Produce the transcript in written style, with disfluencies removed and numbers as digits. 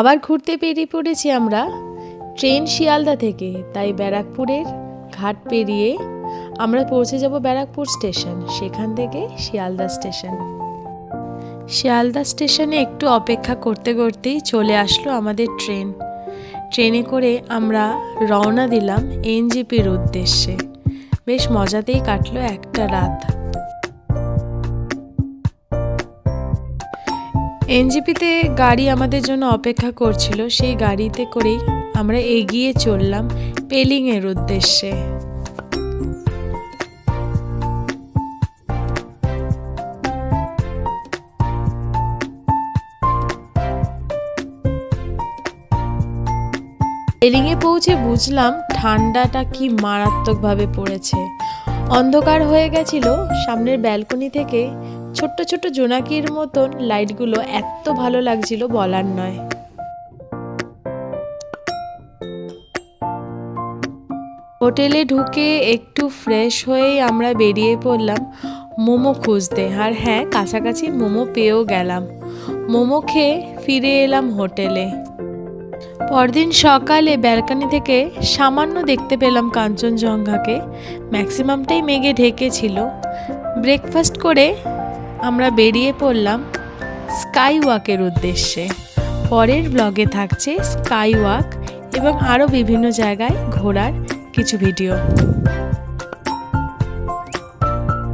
আবার ঘুরতে বেরিয়ে পড়েছি আমরা ট্রেন শিয়ালদা থেকে, তাই ব্যারাকপুরের ঘাট পেরিয়ে আমরা পৌঁছে যাব ব্যারাকপুর স্টেশন, সেখান থেকে শিয়ালদা স্টেশন। শিয়ালদা স্টেশনে একটু অপেক্ষা করতে করতেই চলে আসলো আমাদের ট্রেন। ট্রেনে করে আমরা রওনা দিলাম এনজেপির উদ্দেশ্যে। বেশ মজাতেই কাটলো একটা রাত। এনজেপিতে গাড়ি আমাদের জন্য অপেক্ষা করছিল, সেই গাড়িতে করেই আমরা এগিয়ে চললাম পেলিংয়ের উদ্দেশ্যে। পেলিংয়ে পৌঁছে বুঝলাম ঠান্ডাটা কি মারাত্মকভাবে পড়েছে। অন্ধকার হয়ে গেছিল। সামনের ব্যালকনি থেকে ছোট্ট ছোট্ট জোনাকির মতন লাইটগুলো এত ভালো লাগছিল বলার নয়। হোটেলে ঢুকে একটু ফ্রেশ হয়েই আমরা বেরিয়ে পড়লাম মোমো খুঁজতে। আর হ্যাঁ, কাছাকাছি মোমো পেয়েও গেলাম। মোমো খেয়ে ফিরে এলাম হোটেলে। পরদিন সকালে ব্যালকনি থেকে সামান্য দেখতে পেলাম কাঞ্চনজঙ্ঘাকে। ম্যাক্সিমামটাই মেঘে ঢেকেছিল। ব্রেকফাস্ট করে আমরা বেরিয়ে পড়লাম স্কাই ওয়াকের উদ্দেশ্যে। পরের ব্লগে থাকছে স্কাই ওয়াক এবং আরও বিভিন্ন জায়গায় ঘোরার কিছু ভিডিও।